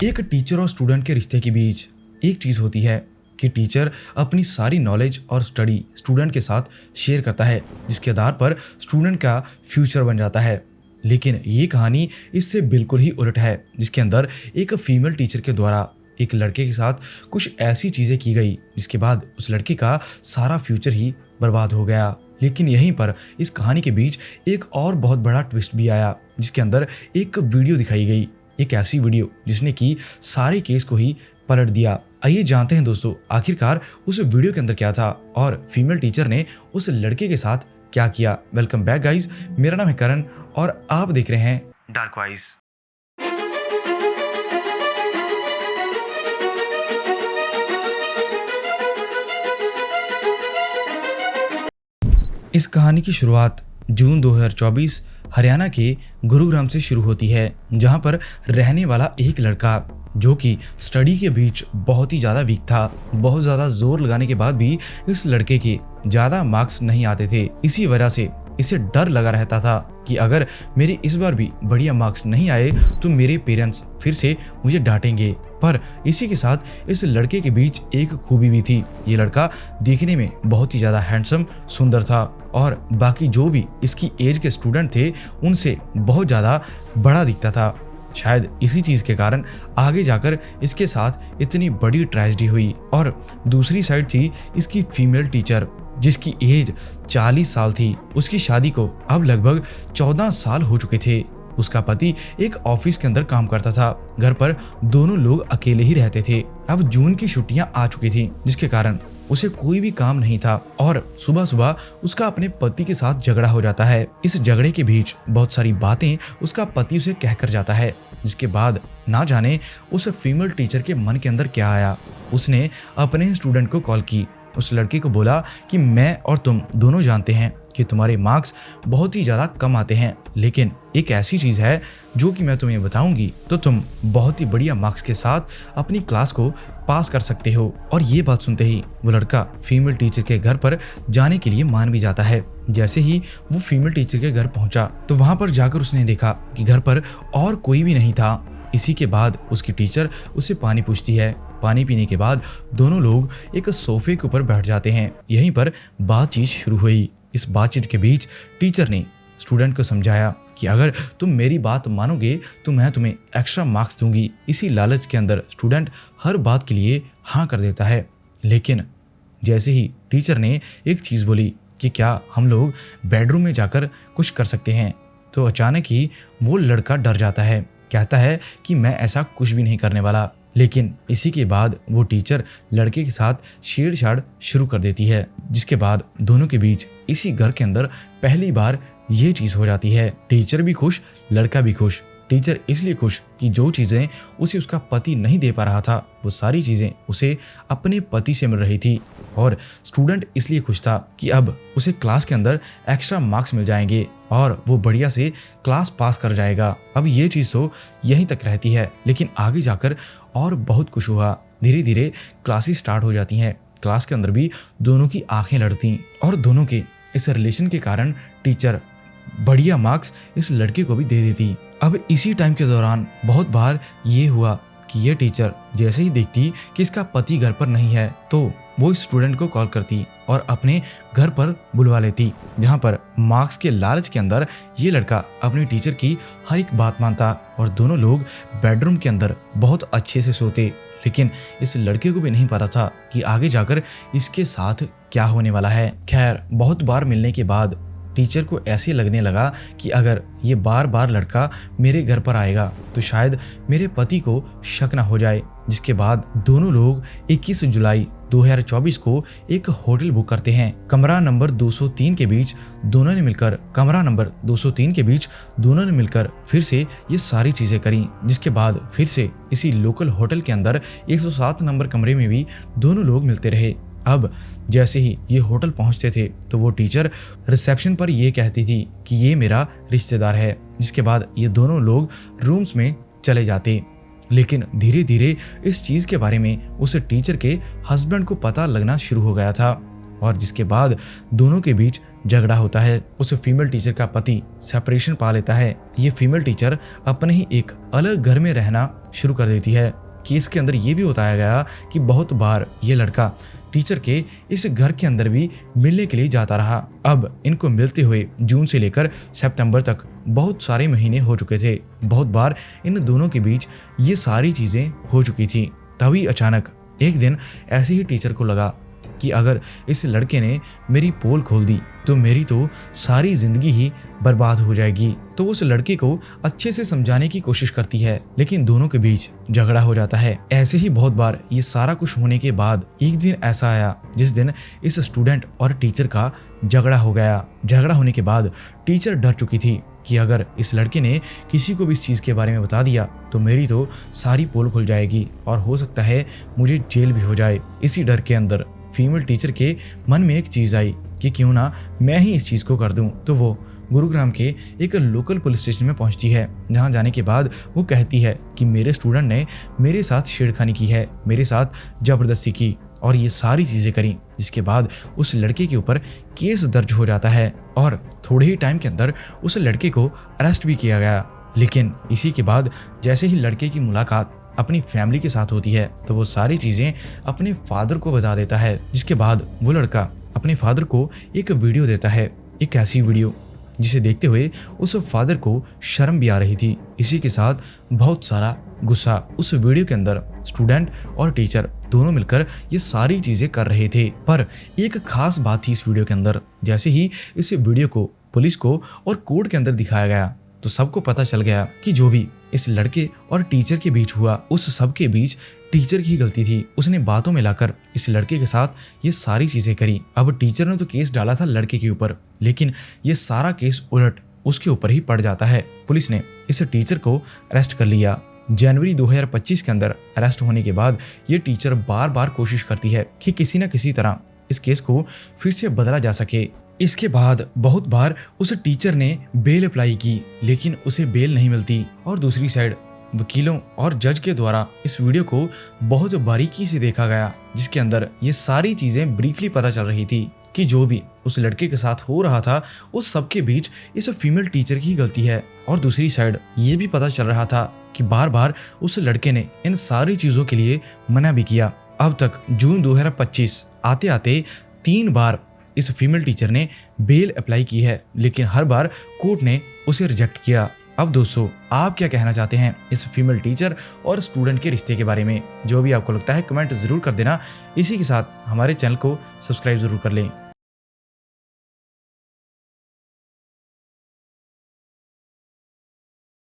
एक टीचर और स्टूडेंट के रिश्ते के बीच एक चीज़ होती है कि टीचर अपनी सारी नॉलेज और स्टडी स्टूडेंट के साथ शेयर करता है, जिसके आधार पर स्टूडेंट का फ्यूचर बन जाता है। लेकिन ये कहानी इससे बिल्कुल ही उलट है, जिसके अंदर एक फीमेल टीचर के द्वारा एक लड़के के साथ कुछ ऐसी चीज़ें की गई जिसके बाद उस लड़के का सारा फ्यूचर ही बर्बाद हो गया। लेकिन यहीं पर इस कहानी के बीच एक और बहुत बड़ा ट्विस्ट भी आया, जिसके अंदर एक वीडियो दिखाई गई, एक ऐसी वीडियो जिसने कि सारे केस को ही पलट दिया। आइए जानते हैं दोस्तों, आखिरकार उस वीडियो के अंदर क्या था और फीमेल टीचर ने उस लड़के के साथ क्या किया। वेलकम बैक गाइस, मेरा नाम है करण और आप देख रहे हैं डार्क वाइज। इस कहानी की शुरुआत जून 2024 हरियाणा के गुरुग्राम से शुरू होती है, जहां पर रहने वाला एक लड़का जो कि स्टडी के बीच बहुत ही ज़्यादा वीक था। बहुत ज़्यादा जोर लगाने के बाद भी इस लड़के के ज़्यादा मार्क्स नहीं आते थे। इसी वजह से इसे डर लगा रहता था कि अगर मेरे इस बार भी बढ़िया मार्क्स नहीं आए तो मेरे पेरेंट्स फिर से मुझे डांटेंगे। पर इसी के साथ इस लड़के के बीच एक खूबी भी थी। ये लड़का देखने में बहुत ही ज़्यादा हैंडसम, सुंदर था और बाकी जो भी इसकी एज के स्टूडेंट थे उनसे बहुत ज़्यादा बड़ा दिखता था। शायद इसी चीज़ के कारण आगे जाकर इसके साथ इतनी बड़ी ट्रेजेडी हुई। और दूसरी साइड थी इसकी फीमेल टीचर, जिसकी एज 40 साल थी। उसकी शादी को अब लगभग 14 साल हो चुके थे। उसका पति एक ऑफिस के अंदर काम करता था। घर पर दोनों लोग अकेले ही रहते थे। अब जून की छुट्टियां आ चुकी थी, जिसके कारण उसे कोई भी काम नहीं था और सुबह सुबह उसका अपने पति के साथ झगड़ा हो जाता है। इस झगड़े के बीच बहुत सारी बातें उसका पति उसे कह कर जाता है, जिसके बाद ना जाने उस फीमेल टीचर के मन के अंदर क्या आया। उसने अपने स्टूडेंट को कॉल की। उस लड़के को बोला कि मैं और तुम दोनों जानते हैं कि तुम्हारे मार्क्स बहुत ही ज़्यादा कम आते हैं, लेकिन एक ऐसी चीज़ है जो कि मैं तुम्हें बताऊंगी तो तुम बहुत ही बढ़िया मार्क्स के साथ अपनी क्लास को पास कर सकते हो। और ये बात सुनते ही वो लड़का फीमेल टीचर के घर पर जाने के लिए मान भी जाता है। जैसे ही वो फीमेल टीचर के घर पहुंचा तो वहां पर जाकर उसने देखा कि घर पर और कोई भी नहीं था। इसी के बाद उसकी टीचर उसे पानी पूछती है। पानी पीने के बाद दोनों लोग एक सोफे के ऊपर बैठ जाते हैं। यहीं पर बातचीत शुरू हुई। इस बातचीत के बीच टीचर ने स्टूडेंट को समझाया कि अगर तुम मेरी बात मानोगे तो मैं तुम्हें एक्स्ट्रा मार्क्स दूंगी। इसी लालच के अंदर स्टूडेंट हर बात के लिए हाँ कर देता है। लेकिन जैसे ही टीचर ने एक चीज़ बोली कि क्या हम लोग बेडरूम में जाकर कुछ कर सकते हैं, तो अचानक ही वो लड़का डर जाता है। कहता है कि मैं ऐसा कुछ भी नहीं करने वाला। लेकिन इसी के बाद वो टीचर लड़के के साथ छेड़छाड़ शुरू कर देती है, जिसके बाद दोनों के बीच इसी घर के अंदर पहली बार ये चीज़ हो जाती है। टीचर भी खुश, लड़का भी खुश। टीचर इसलिए खुश कि जो चीज़ें उसे उसका पति नहीं दे पा रहा था वो सारी चीज़ें उसे अपने पति से मिल रही थी। और स्टूडेंट इसलिए खुश था कि अब उसे क्लास के अंदर एक्स्ट्रा मार्क्स मिल जाएंगे और वो बढ़िया से क्लास पास कर जाएगा। अब ये चीज़ तो यहीं तक रहती है, लेकिन आगे जाकर और बहुत कुछ हुआ। धीरे धीरे क्लासेस स्टार्ट हो जाती हैं। क्लास के अंदर भी दोनों की आंखें लड़ती और दोनों के इस रिलेशन के कारण टीचर बढ़िया मार्क्स इस लड़के को भी दे देती। अब इसी टाइम के दौरान बहुत बार ये हुआ कि ये टीचर जैसे ही देखती कि इसका पति घर पर नहीं है तो वो इस स्टूडेंट को कॉल करती और अपने घर पर बुलवा लेती, जहाँ पर मार्क्स के लालच के अंदर ये लड़का अपनी टीचर की हर एक बात मानता और दोनों लोग बेडरूम के अंदर बहुत अच्छे से सोते। लेकिन इस लड़के को भी नहीं पता था कि आगे जाकर इसके साथ क्या होने वाला है। खैर, बहुत बार मिलने के बाद टीचर को ऐसे लगने लगा कि अगर ये बार बार लड़का मेरे घर पर आएगा तो शायद मेरे पति को शक न हो जाए। जिसके बाद दोनों लोग 21 जुलाई 2024 को एक होटल बुक करते हैं। कमरा नंबर 203 के बीच दोनों ने मिलकर फिर से ये सारी चीजें करी। जिसके बाद फिर से इसी लोकल होटल के अंदर 107 नंबर कमरे में भी दोनों लोग मिलते रहे। अब जैसे ही ये होटल पहुंचते थे तो वो टीचर रिसेप्शन पर ये कहती थी कि ये मेरा रिश्तेदार है। जिसके बाद ये दोनों लोग रूम्स में चले जाते। लेकिन धीरे धीरे इस चीज़ के बारे में उस टीचर के हस्बैंड को पता लगना शुरू हो गया था। और जिसके बाद दोनों के बीच झगड़ा होता है। उस फीमेल टीचर का पति सेपरेशन पा लेता है। ये फीमेल टीचर अपने ही एक अलग घर में रहना शुरू कर देती है। केस के अंदर ये भी बताया गया कि बहुत बार ये लड़का टीचर के इस घर के अंदर भी मिलने के लिए जाता रहा। अब इनको मिलते हुए जून से लेकर सितंबर तक बहुत सारे महीने हो चुके थे। बहुत बार इन दोनों के बीच ये सारी चीजें हो चुकी थी। तभी अचानक एक दिन ऐसे ही टीचर को लगा कि अगर इस लड़के ने मेरी पोल खोल दी तो मेरी तो सारी जिंदगी ही बर्बाद हो जाएगी। तो उस लड़के को अच्छे से समझाने की कोशिश करती है, लेकिन दोनों के बीच झगड़ा हो जाता है। ऐसे ही बहुत बार ये सारा कुछ होने के बाद एक दिन ऐसा आया जिस दिन इस स्टूडेंट और टीचर का झगड़ा हो गया। झगड़ा होने के बाद टीचर डर चुकी थी कि अगर इस लड़के ने किसी को भी इस चीज के बारे में बता दिया तो मेरी तो सारी पोल खुल जाएगी और हो सकता है मुझे जेल भी हो जाए। इसी डर के अंदर फीमेल टीचर के मन में एक चीज आई कि क्यों ना मैं ही इस चीज को कर दूं। तो वो गुरुग्राम के एक लोकल पुलिस स्टेशन में पहुंचती है, जहां जाने के बाद वो कहती है कि मेरे स्टूडेंट ने मेरे साथ छेड़खानी की है, मेरे साथ जबरदस्ती की और ये सारी चीजें करी। जिसके बाद उस लड़के के ऊपर केस दर्ज हो जाता है और थोड़े ही टाइम के अंदर उस लड़के को अरेस्ट भी किया गया। लेकिन इसी के बाद जैसे ही लड़के की मुलाकात अपनी फैमिली के साथ होती है तो वो सारी चीजें अपने फादर को बता देता है। जिसके बाद वो लड़का अपने फादर को एक वीडियो देता है, एक ऐसी वीडियो जिसे देखते हुए उस फादर को शर्म भी आ रही थी। इसी के साथ बहुत सारा गुस्सा। उस वीडियो के अंदर स्टूडेंट और टीचर दोनों मिलकर ये सारी चीजें कर रहे थे, पर एक खास बात थी इस वीडियो के अंदर। जैसे ही इस वीडियो को पुलिस को और कोर्ट के अंदर दिखाया गया तो सबको पता चल गया कि जो भी इस लड़के और टीचर के बीच हुआ उस सब के बीच टीचर की गलती थी। उसने बातों में लाकर इस लड़के के साथ ये सारी चीजें करी। अब टीचर ने तो केस डाला था लड़के के ऊपर, लेकिन ये सारा केस उलट उसके ऊपर ही पड़ जाता है। पुलिस ने इस टीचर को अरेस्ट कर लिया। जनवरी 2025 के अंदर अरेस्ट होने के बाद ये टीचर बार बार कोशिश करती है कि किसी न किसी तरह इस केस को फिर से बदला जा सके। इसके बाद बहुत बार उस टीचर ने बेल अप्लाई की, लेकिन उसे बेल नहीं मिलती। और दूसरी साइड वकीलों और जज के द्वारा इस वीडियो को बहुत बारीकी से देखा गया, जिसके अंदर ये सारी चीजें ब्रीफली पता चल रही थी कि जो भी उस लड़के के साथ हो रहा था उस सब के बीच इस फीमेल टीचर की गलती है। और दूसरी साइड ये भी पता चल रहा था कि बार बार उस लड़के ने इन सारी चीजों के लिए मना भी किया। अब तक जून 2025 आते आते 3 बार इस फीमेल टीचर ने बेल अप्लाई की है, लेकिन हर बार कोर्ट ने उसे रिजेक्ट किया। अब दोस्तों, आप क्या कहना चाहते हैं इस फीमेल टीचर और स्टूडेंट के रिश्ते के बारे में? जो भी आपको लगता है कमेंट जरूर कर देना। इसी के साथ हमारे चैनल को सब्सक्राइब जरूर कर लें।